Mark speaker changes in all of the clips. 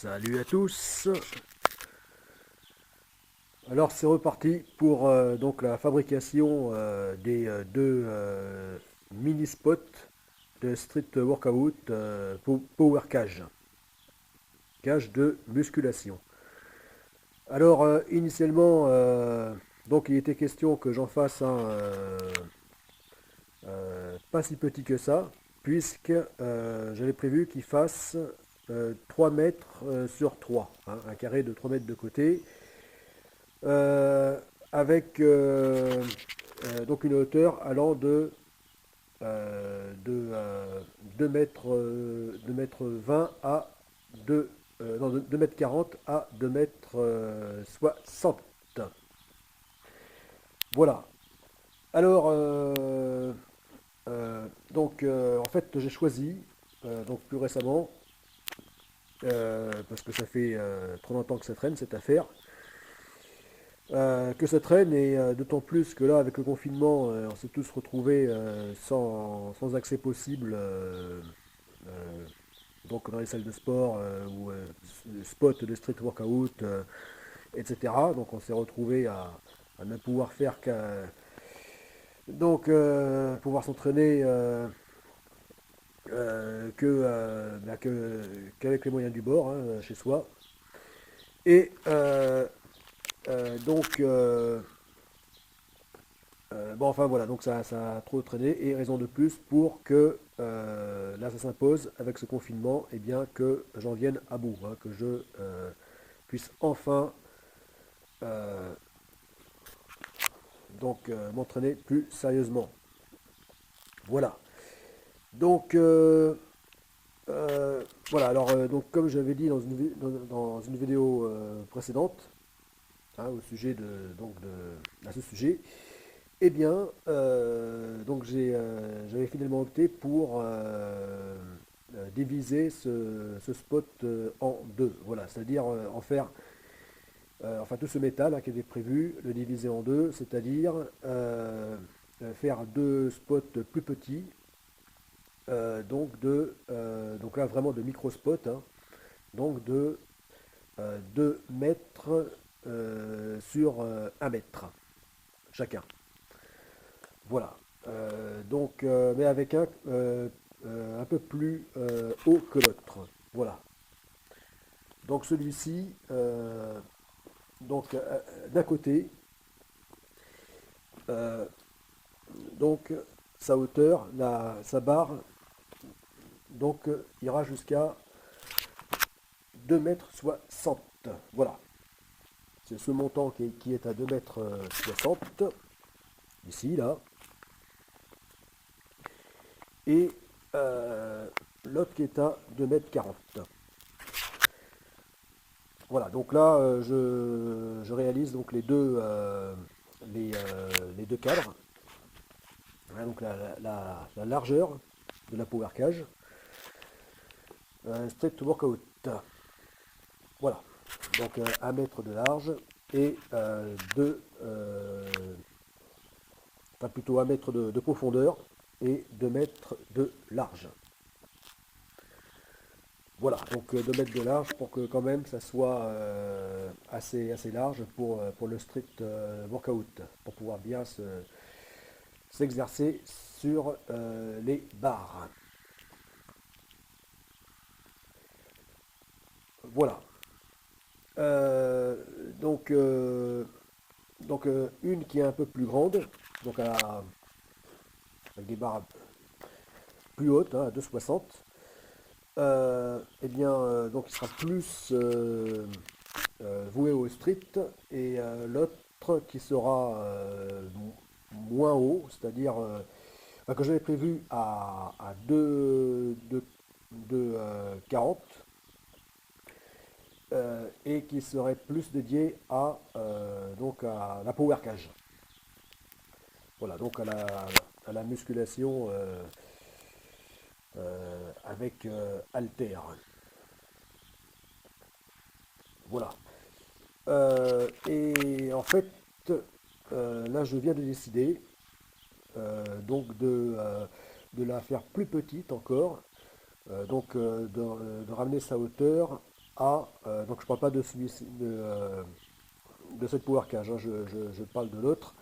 Speaker 1: Salut à tous. Alors c'est reparti pour donc la fabrication des deux mini spots de street workout power cage de musculation. Alors initialement donc il était question que j'en fasse un pas si petit que ça puisque j'avais prévu qu'il fasse 3 mètres sur 3, hein, un carré de 3 mètres de côté euh, avec donc une hauteur allant de 2 mètres, 2 mètres 20 à 2, non, 2 mètres 40 à 2 mètres 60. Voilà. Alors, donc, en fait, j'ai choisi, donc plus récemment, parce que ça fait trop longtemps que ça traîne cette affaire, que ça traîne et d'autant plus que là avec le confinement on s'est tous retrouvés sans accès possible euh, donc dans les salles de sport ou spots de street workout etc. Donc on s'est retrouvés à ne pouvoir faire donc pouvoir s'entraîner qu'avec les moyens du bord hein, chez soi et donc bon, enfin voilà, donc ça a trop traîné et raison de plus pour que là ça s'impose avec ce confinement, et bien que j'en vienne à bout, hein, que je puisse enfin euh, donc m'entraîner plus sérieusement. Voilà. Donc voilà, alors donc comme j'avais dit dans une vidéo précédente, hein, au sujet à ce sujet, eh bien, donc j'avais finalement opté pour diviser ce spot en deux. Voilà, c'est-à-dire en faire, enfin tout ce métal hein, qui était prévu, le diviser en deux, c'est-à-dire faire deux spots plus petits, donc là vraiment de micro-spots, hein, donc de 2 mètres sur 1 mètre chacun. Voilà. Mais avec un peu plus haut que l'autre. Voilà. Donc celui-ci, d'un côté, euh, donc sa hauteur, sa barre, donc ira jusqu'à 2 mètres 60. Voilà. C'est ce montant qui est à 2 mètres 60, ici, là. Et l'autre qui est à 2 mètres 40. Voilà, donc là, je réalise donc les deux cadres. Voilà, donc la largeur de la power cage. Straight workout. Voilà, donc 1 mètre de large et enfin plutôt 1 mètre de profondeur et 2 mètres de large. Voilà, donc 2 mètres de large pour que quand même ça soit assez large pour le street workout, pour pouvoir bien s'exercer sur les barres. Voilà. Euh, donc euh, une qui est un peu plus grande, donc avec des barres plus hautes, hein, à 2,60. Eh bien, donc il sera plus voué au street et l'autre qui sera moins haut, c'est-à-dire enfin, que j'avais prévu à 2,40 et qui serait plus dédié donc à la power cage. Voilà, donc à la musculation avec halter. Voilà. Et en fait, là, je viens de décider donc de la faire plus petite encore, de ramener sa hauteur à, donc je ne parle pas de de cette power cage, hein, je parle de l'autre.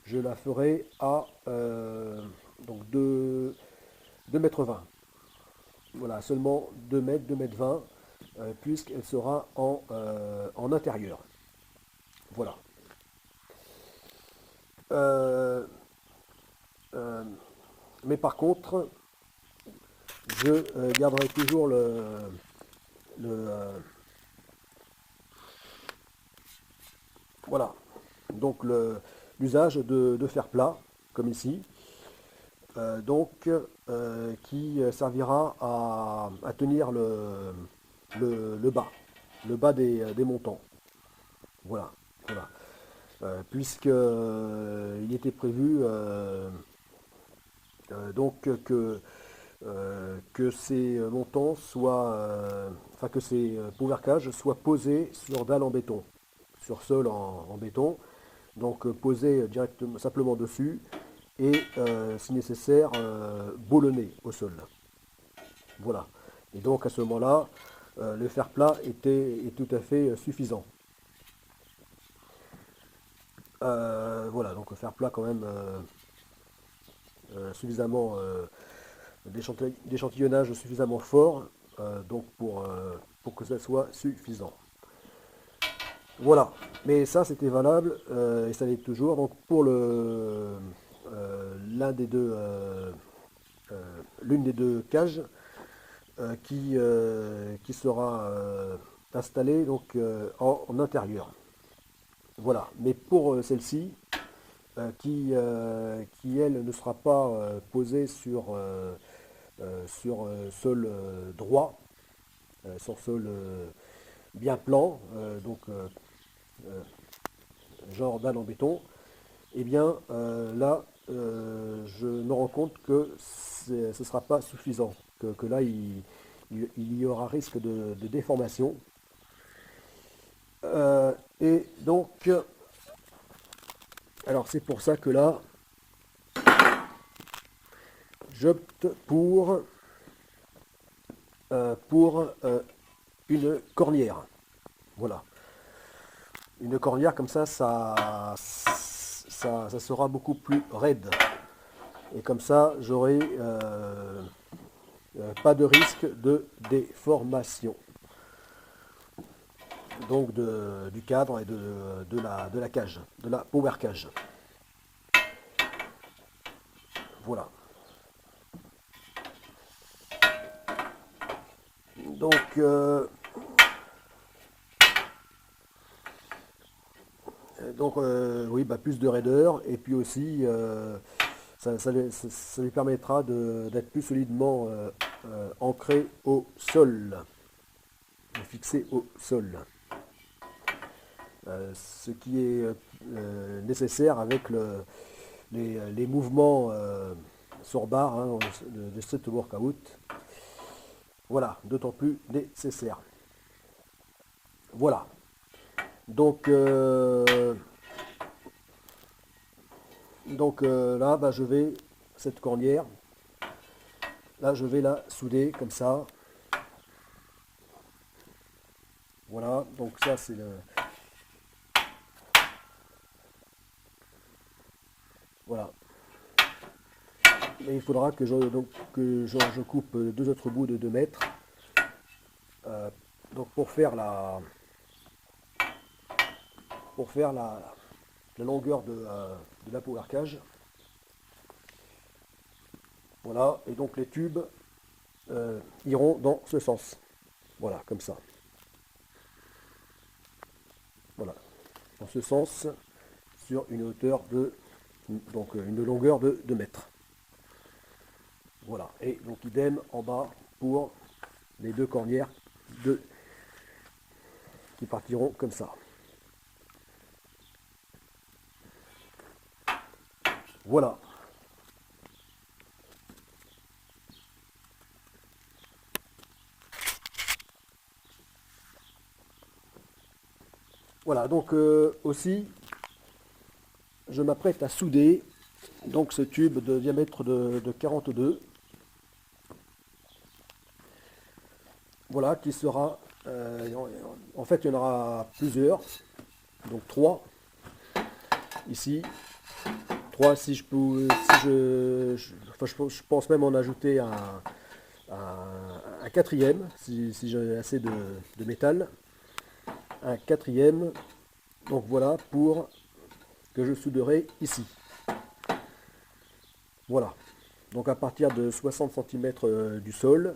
Speaker 1: Je la ferai à donc 2,20 m. Voilà, seulement 2 mètres, 2,20 m, puisqu'elle sera en intérieur. Voilà. Euh, euh, mais par contre, je garderai toujours le voilà. Donc l'usage de fer plat, comme ici, donc qui servira à tenir le bas des montants. Voilà, voilà. Puisque il était prévu donc que ces montants soient, enfin que ces pouvercages soient posés sur dalle en béton, sur sol en béton, donc posés directement, simplement dessus et si nécessaire boulonnés au sol. Voilà. Et donc à ce moment-là, le fer plat est tout à fait suffisant. Voilà, donc le fer plat quand même suffisamment d'échantillonnage suffisamment fort donc pour que ça soit suffisant. Voilà, mais ça c'était valable et ça l'est toujours donc pour l'une des deux cages qui sera installée donc en intérieur. Voilà, mais pour celle-ci qui elle ne sera pas posée sur sol droit, sur sol bien plan, donc genre dalle en béton, et bien là je me rends compte que ce ne sera pas suffisant, que là il y aura risque de déformation. Et donc, alors c'est pour ça que là, j'opte pour une cornière. Voilà. Une cornière comme ça sera beaucoup plus raide. Et comme ça, j'aurai pas de risque de déformation. Donc du cadre et de la cage, de la power cage. Voilà. Donc oui, bah, plus de raideur et puis aussi ça lui permettra d'être plus solidement ancré au sol, fixé au sol. Ce qui est nécessaire avec les mouvements sur barre hein, de street workout. Voilà, d'autant plus nécessaire. Voilà. Donc là, bah, cette cornière, là je vais la souder comme ça. Voilà, donc ça c'est le... Voilà. Et il faudra que je coupe deux autres bouts de 2 mètres. Donc pour faire la longueur de la power cage. Voilà, et donc les tubes iront dans ce sens. Voilà, comme ça. Voilà, dans ce sens, sur une hauteur donc une longueur de 2 mètres. Voilà, et donc idem en bas pour les deux cornières qui partiront comme ça. Voilà. Voilà, donc aussi, je m'apprête à souder donc ce tube de diamètre de 42. Voilà, qui sera En fait, il y en aura plusieurs, donc trois ici. Trois si je peux, si enfin, je pense même en ajouter un quatrième, si j'ai assez de métal. Un quatrième, donc voilà, pour que je souderai ici. Voilà, donc à partir de 60 cm du sol,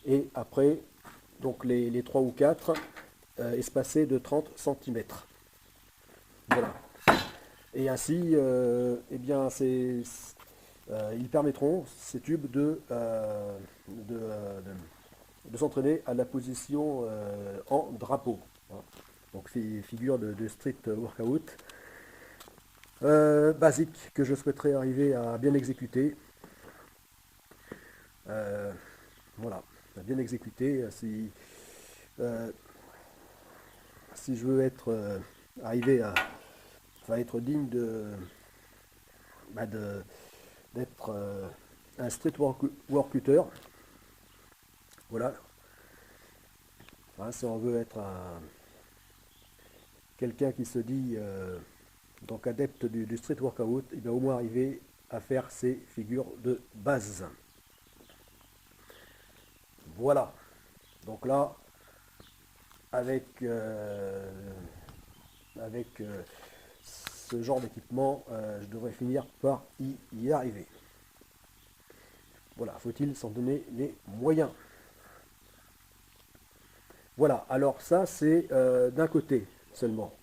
Speaker 1: et après, donc les 3 ou 4 espacés de 30 cm. Voilà. Et ainsi, eh bien, ils permettront, ces tubes, de s'entraîner à la position en drapeau, hein. Donc, figure de street workout basique que je souhaiterais arriver à bien exécuter. Euh, voilà, à bien exécuter. Euh, si je veux arriver à être digne bah, de, d'être un street workuter, voilà. Hein, si on veut être quelqu'un qui se dit donc adepte du street workout, il va au moins arriver à faire ces figures de base. Voilà. Donc là, avec, avec ce genre d'équipement, je devrais finir par y arriver. Voilà, faut-il s'en donner les moyens. Voilà, alors ça c'est d'un côté seulement.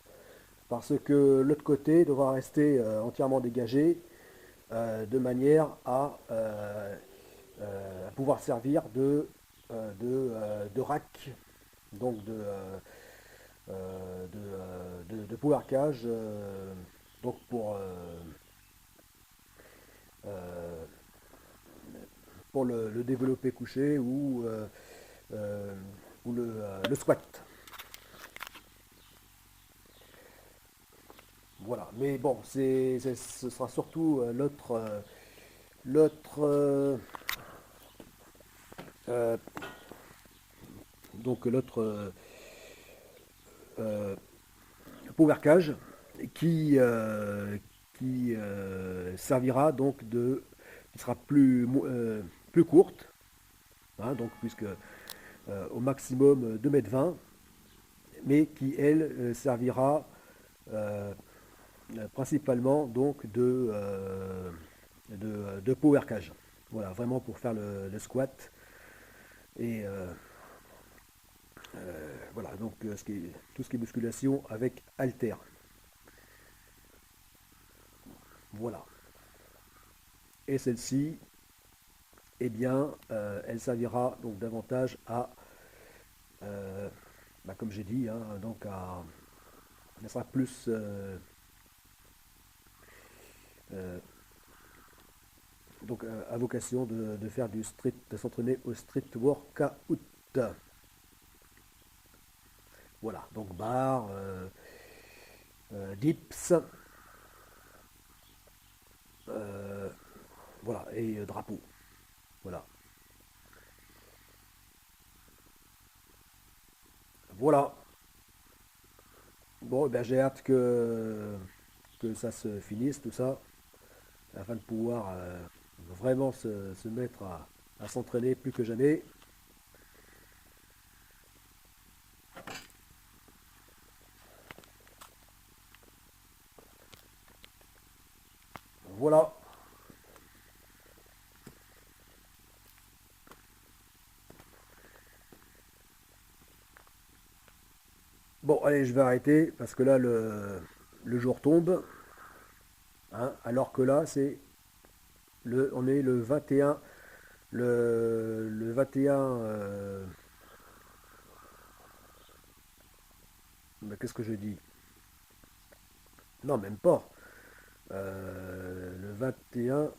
Speaker 1: Parce que l'autre côté devra rester entièrement dégagé de manière à pouvoir servir de rack, donc de power cage, donc euh, pour le développer couché euh, ou le squat. Voilà, mais bon, ce sera surtout l'autre euh, donc l'autre euh, power cage qui, servira donc qui sera plus courte, hein, donc puisque au maximum 2,20 m, mais qui elle servira euh, principalement donc de power cage. Voilà, vraiment pour faire le squat. Et voilà, donc tout ce qui est musculation avec halter. Voilà. Et celle-ci, eh bien, elle servira donc davantage euh, bah, comme j'ai dit, hein, donc elle sera plus euh, donc à vocation de faire du street, de s'entraîner au street workout. Voilà, donc barre, dips, euh, voilà, et drapeau. Voilà. Voilà. Bon, eh ben, j'ai hâte que ça se finisse, tout ça, afin de pouvoir vraiment se mettre à s'entraîner plus que jamais. Voilà. Bon, allez, je vais arrêter parce que là, le jour tombe, hein, alors que là, on est le 21, le 21, qu'est-ce que je dis? Non, même pas. Le 21